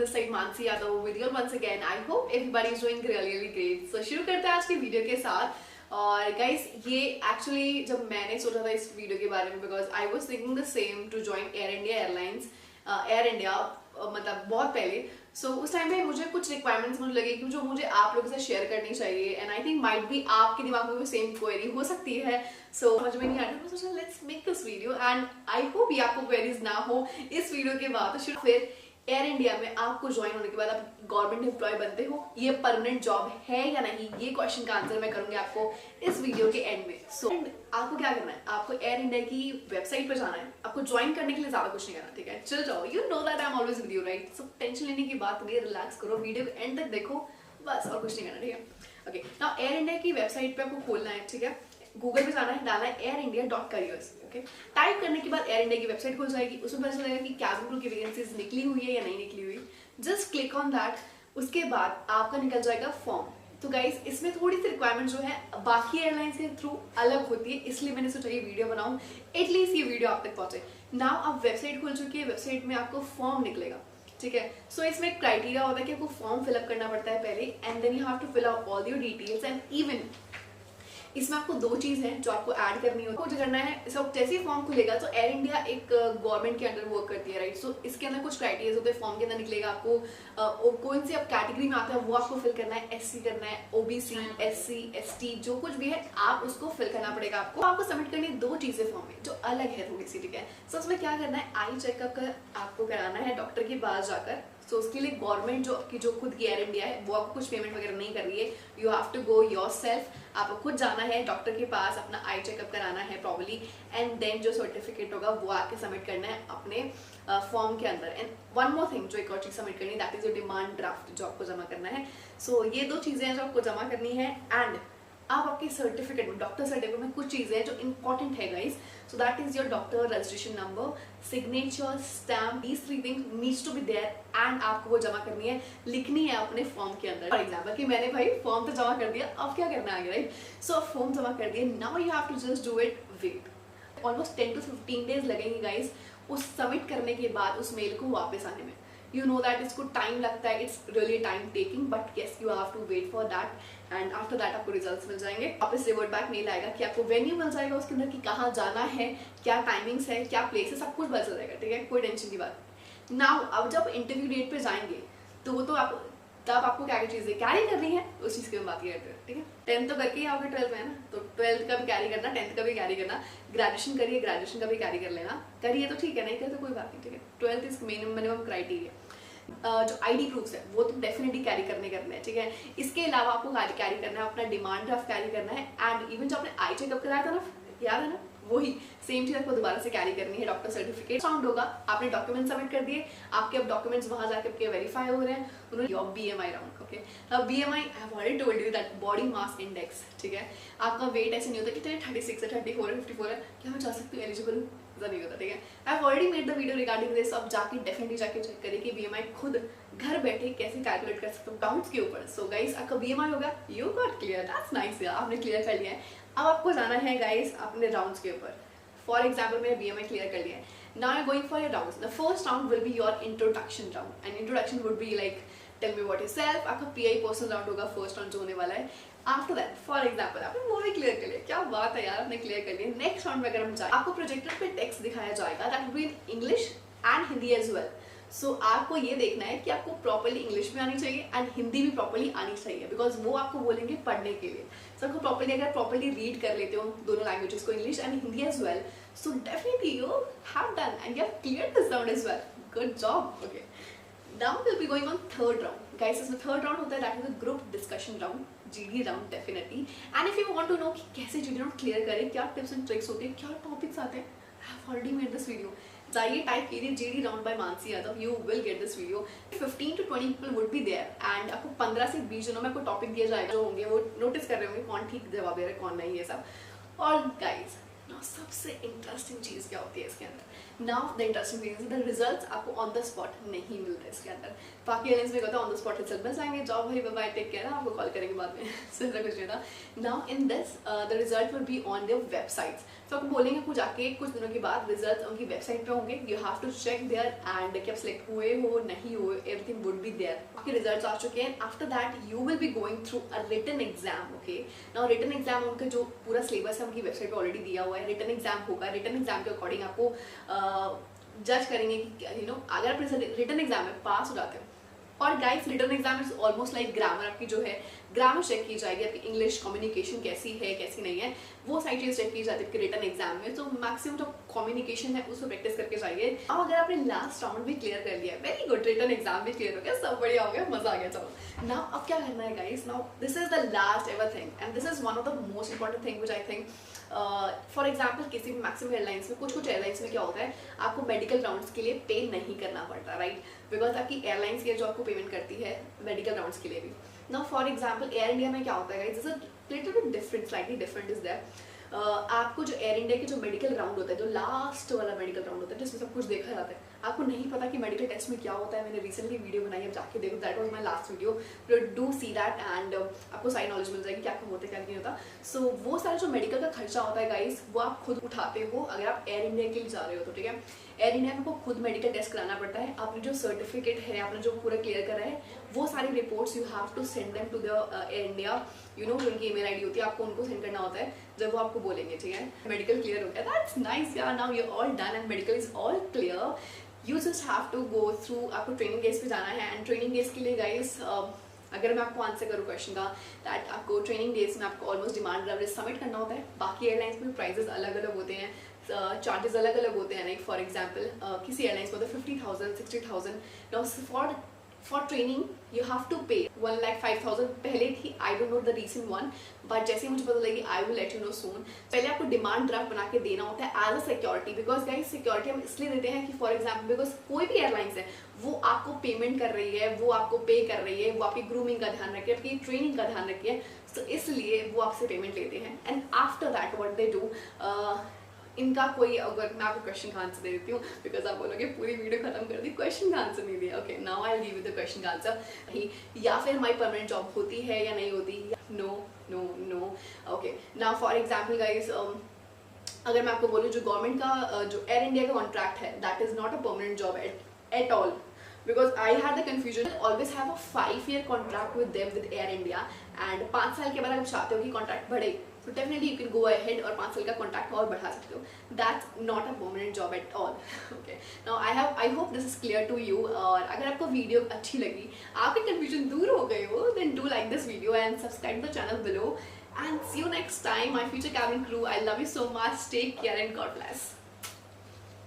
this side Mansi Yadav with you once again. I hope everybody is doing really great. So शुरू करते हैं आज की video के साथ। और गाइस ये एक्चुअली जब मैंने सोचा था इस वीडियो के बारे में because I was thinking the same to join Air India airlines Air India मतलब बहुत पहले। सो उस टाइम पे मुझे कुछ रिक्वायरमेंट्स मुझे लगे कि जो मुझे आप लोगों से शेयर करनी चाहिए and I think might be आपके दिमाग में भी सेम क्वेरी हो सकती है। सो समझ में नहीं आया तो सोचा let's make this video and I hope ये आपको क्वेरीज ना हो इस वीडियो के बाद। तो फिर एयर इंडिया में आपको ज्वाइन होने के बाद आप गवर्नमेंट एम्प्लॉय बनते हो, ये परमानेंट जॉब है या नहीं, ये क्वेश्चन का आंसर मैं करूंगी आपको इस वीडियो के एंड में। सो आपको क्या करना है, आपको एयर इंडिया की वेबसाइट पर जाना है। आपको ज्वाइन करने के लिए ज्यादा कुछ नहीं करना, ठीक है? चल जाओ, you know that I am always with you, right? So tension लेने की बात नहीं, रिलैक्स करो, वीडियो को एंड तक देखो, बस और कुछ नहीं करना, ठीक है? ओके, नाउ एयर इंडिया की वेबसाइट पे आपको खोलना है, ठीक है? गूगल पे जाना है, डालना है airindia.careers, ओके? टाइप करने के बाद एयर इंडिया की वेबसाइट खुल जाएगी। उसमें पता चलेगा कि कैबिन क्रू की वैकेंसीज निकली हुई है या नहीं निकली हुई। Just click on that. उसके बाद आपका निकल जाएगा फॉर्म। तो गाइस इसमें थोड़ी सी रिक्वायरमेंट जो है बाकी एयरलाइंस के थ्रू अलग होती है, इसलिए मैंने सोचा ये वीडियो बनाऊं, एटलीस्ट ये वीडियो आप तक पहुंचे। नाउ अब वेबसाइट खुल चुकी है, वेबसाइट में आपको फॉर्म निकलेगा, ठीक है? सो इसमें एक क्राइटेरिया होता है कि आपको फॉर्म फिलअप करना पड़ता है पहले and then you have to fill out all your details and even इसमें आपको दो चीज है जो आपको ऐड करनी होती है। कुछ करना है, सब जैसे ही फॉर्म खुलेगा तो एयर इंडिया एक गवर्नमेंट के अंडर वर्क करती है, राइट? सो इसके अंदर कुछ क्राइटेरिया होते हैं। फॉर्म के अंदर निकलेगा आपको कौन सी आप कैटेगरी में आता है वो आपको फिल करना है, एससी करना है, ओबीसी, एससी, एसटी, जो कुछ भी है आप उसको फिल करना पड़ेगा। आपको सबमिट करनी दो चीजें फॉर्म में जो अलग है थोड़ी सी, ठीक है? सो उसमें क्या करना है, आई चेकअप आपको कराना है डॉक्टर के पास जाकर। सो उसके लिए गवर्नमेंट जो खुद की एयर इंडिया है वो आपको कुछ पेमेंट वगैरह नहीं कर रही है। You have to go yourself, आपको खुद जाना है डॉक्टर के पास, अपना आई चेकअप कराना है प्रॉपर्ली एंड देन जो सर्टिफिकेट होगा वो आके सबमिट करना है अपने फॉर्म के अंदर। एंड वन मोर थिंग जो एक और चीज सबमिट करनी है, that is your demand draft जो आपको जमा करना है। सो ये दो चीजें हैं जो आपको जमा करनी है एंड आप आपके सर्टिफिकेट में, डॉक्टर सर्टिफिकेट में कुछ चीजें हैं जो इंपॉर्टेंट है guys. So that is your doctor registration number, signature, stamp, these three things needs to be there and आपको वो जमा करनी है, लिखनी है अपने फॉर्म के अंदर। फॉर एग्जाम्पल कि मैंने भाई फॉर्म तो जमा कर दिया, अब क्या करना है, राइट? सो फॉर्म जमा कर दिया, now you have to just do it. Wait almost 10 to 15 days लगेंगे गाइस उस सबमिट करने के बाद उस मेल को वापस आने में। You know that इसको टाइम लगता है, it's really time taking, but yes you have to wait for that and after that आपको रिजल्ट्स मिल जाएंगे। वापस रिवर्ट बैक मेल आएगा कि आपको वेन्यू मिल जाएगा उसके अंदर कि कहाँ जाना है, क्या टाइमिंग्स है, क्या प्लेस है, सब कुछ बता जाएगा, ठीक है? कोई टेंशन की बात। नाउ अब जब इंटरव्यू डेट पे जाएंगे तो वो तो आप तब आपको क्या क्या चीजें कैरी करनी है उस चीज की बात करते हैं, ठीक है? 10th तो करके ही आओगे 12th में, है ना? तो 12th का भी कैरी करना, 10th का भी कैरी करना, ग्रेजुएशन करिए, ग्रेजुएशन का भी कैरी कर लेना। करिए तो ठीक है, नहीं करे तो कोई बात नहीं, ठीक है? 12th is minimum criteria. जो आईडी प्रूफ्स है वो तो डेफिनेटली कैरी करने हैं, ठीक है? इसके अलावा आपको कैरी करना है, अपना डिमांड ड्राफ्ट कैरी करना है एंड इवन जो आपने आई चेकअप कराया था ना, याद है ना, वही सेम चीज आपको दोबारा से कैरी करनी है। डॉक्टर सर्टिफिकेट साउंड होगा, आपने डॉक्यूमेंट सबमिट कर दिए, आपके अब डॉक्यूमेंट्स वहां जाके आपके वेरीफाई हो रहे हैं, उन्होंने योर बीएमआई राउंड, ओके? अब BMI I have already told you that body mass index, ठीक है? आपका वेट ऐसे नहीं होता कि 36 है, 34 है, 54 है, क्या मैं जा सकती हूँ, एलिजिबल हूँ, ऐसा नहीं होता, ठीक है? आई have already made the video regarding this. अब जाके डेफिनेटली जाके चेक करिए कि बीएमआई खुद घर बैठे कैसे कैलकुलेट कर सकते हो डाउट्स के ऊपर। सो गाइस आपका बीएमआई होगा, you got clear, that's nice यार, आपने क्लियर कर लिया है। अब आपको जाना है गाइस अपने राउंड्स के ऊपर। फॉर एग्जाम्पल मैंने बीएमआई क्लियर कर लिया है, now you going for your rounds. The first round will be your introduction round and introduction would be like tell me what yourself. आपका पीआई पर्सनल राउंड होगा, first round जो होने वाला है। आफ्टर दैट फॉर एग्जाम्पल आपने वो भी clear कर लिया, क्या बात है यार, आपने क्लियर कर लिया। नेक्स्ट राउंड में अगर हम जाए, आपको प्रोजेक्टर पे टेक्स्ट दिखाया जाएगा, that will be in English and Hindi as well. So आपको ये देखना है कि आपको प्रॉपर्ली इंग्लिश भी आनी चाहिए एंड हिंदी भी प्रॉपर्ली आनी चाहिए, बिकॉज वो आपको बोलेंगे पढ़ने के लिए। सो आपको प्रॉपर्ली अगर प्रॉपर्ली रीड कर लेते हो दोनों लैंग्वेजेस को, English and Hindi as well, so definitely you have done and you have cleared this round as well, good job, okay? Now will be going on third round guys. इसमें third round होता है, that is a group discussion round, GD round definitely. And if you want to know कि कैसे GD round clear करें, क्या tips and tricks होते हैं, क्या टॉपिक्स आते हैं, I have already made this video. जाइए टाइप कीजिए GD round by Mansi Yadav, you will get this video. 15 to 20 people would be there and आपको 15 से 20 जनों में कोई टॉपिक दिया जाएगा, जो होंगे वो नोटिस कर रहे होंगे कौन ठीक जवाब दे रहे हैं कौन नहीं, ये सब। और गाइस ना सबसे इंटरेस्टिंग चीज़ क्या होती है इसके अंदर, now the interesting thing is the results आपको ऑन द स्पॉट नहीं मिलते इसके अंदर। बाकी एयरलाइंस में कहता है ऑन द स्पॉट रिजल्ट बस आएंगे, जाओ भाई बाय बाय टेक केयर, आपको कॉल करेंगे बाद में सिर्फ कुछ नहीं था। Now in this the result will be on their websites, तो आपको बोलेंगे कुछ जाके कुछ दिनों के बाद रिजल्ट उनकी वेबसाइट पे होंगे, you have to check there and कि आप सिलेक्ट हुए हो नहीं हुए, एवरीथिंग वुड बी देयर, आपके रिजल्ट्स आ चुके हैं। After that you will be going through a written exam, okay. Now written exam उनका जो पूरा सिलेबस है उनकी वेबसाइट पे ऑलरेडी दिया हुआ है, रिटन एग्जाम होगा, रिटन एग्जाम के अकॉर्डिंग आपको जज करेंगे कि अगर आप रिटन एग्जाम में पास हो जाते हो, और guys written exam is almost like grammar, आपकी जो है ग्रामर चेक की जाएगी, आपकी इंग्लिश कम्युनिकेशन कैसी है कैसी नहीं है, वो सारी चीज़ चेक की जाती है आपके रिटन एग्जाम में। तो मैक्सिमम जो कम्युनिकेशन है उसको प्रैक्टिस करके जाइए। अब अगर आपने लास्ट राउंड भी क्लियर कर लिया, वेरी गुड, रिटन एग्जाम भी क्लियर हो गया, सब बढ़िया हो गया, मजा आ गया। चलो नाउ अब क्या करना है guys, now this is the last ever thing and this is one of the most important thing which I think for example किसी भी मैक्सिमम एयरलाइंस में, कुछ एयरलाइंस में क्या होता है आपको मेडिकल राउंड्स के लिए पे नहीं करना पड़ता, राइट, बिकॉज आपकी एयरलाइंस की जो आपको पेमेंट करती है मेडिकल राउंड्स के लिए भी। Now for example air India में क्या होता है, this is little bit different, slightly different is that आपको जो एयर इंडिया के जो मेडिकल राउंड होता है, जो लास्ट वाला मेडिकल राउंड होता है जिसमें सब कुछ देखा जाता है, आपको नहीं पता कि मेडिकल टेस्ट में क्या होता है। मैंने रिसेंटली वीडियो बनाई है, जाके देखो, that was my last video, do see that and आपको सारी नॉलेज मिल जाएगी क्या क्या होता है क्या नहीं होता। सो वो सारा जो मेडिकल का खर्चा होता है गाइस, वो आप खुद उठाते हो अगर आप एयर इंडिया के लिए जा रहे हो तो, ठीक है। एयर इंडिया में आपको खुद मेडिकल टेस्ट कराना पड़ता है, आपने जो सर्टिफिकेट है आपने जो पूरा क्लियर करा है, वो सारी reports you have to send them to the Air India, you know जो उनकी ईमेल आईडी होती है, आपको उनको सेंड करना होता है जब वो आपको बोलेंगे, ठीक है मेडिकल क्लियर हो गया, दैट्स नाइस यार, now you all done and medical is all clear, you just have to go through, आपको ट्रेनिंग डेज पे जाना है। एंड ट्रेनिंग डेज के लिए गाइस अगर मैं आपको आंसर करूँ क्वेश्चन का, दैट आपको ट्रेनिंग डेज में आपको ऑलमोस्ट डिमांड ड्राफ्ट सबमिट करना होता है। बाकी एयरलाइंस में प्राइजेस अलग अलग होते हैं, चार्जेस अलग अलग होते हैं, लाइक फॉर एग्जाम्पल किसी एयरलाइंस को तो 50,000 60,000, now for training you have to pay 1,05,000 पहले थी, I don't know the recent one, but जैसे ही मुझे पता लगी I will let you know soon. पहले आपको डिमांड ड्राफ्ट बना के देना होता है as a security, because guys security हम इसलिए देते हैं कि फॉर एग्जाम्पल बिकॉज कोई भी एयरलाइंस है वो आपको पेमेंट कर रही है, वो आपको पे कर रही है, वो आपकी ग्रूमिंग का ध्यान रखे, आपकी ट्रेनिंग का ध्यान रखे, तो इसलिए वो आपसे पेमेंट लेते हैं। And after that what they do, इनका कोई, अगर मैं आपको क्वेश्चन का आंसर दे देती हूँ बिकॉज आप बोलोगे पूरी वीडियो खत्म कर दी, क्वेश्चन का आंसर नहीं दिया, okay now I will give you the question का आंसर। या फिर हमारी परमानेंट जॉब होती है या नहीं होती, no no no, okay. Now for example guys, अगर मैं आपको बोलूँ जो गवर्नमेंट का जो एयर इंडिया का कॉन्ट्रैक्ट है, that is not a permanent job at all, because I had the confusion, always have a 5-year contract with them with Air India, and 5 साल के बाद अगर चाहते हो कि कॉन्ट्रैक्ट बढ़े तो definitely you can go ahead और 5 साल का कॉन्ट्रैक्ट और बढ़ा सकते हो, that's not a permanent job at all, okay. Now I hope this is clear to you, और अगर आपको वीडियो अच्छी लगी, आपके कन्फ्यूजन दूर हो गए हो, then do like this video and subscribe the channel below, and see you next time, my future cabin crew. I love you so much, take care and God bless.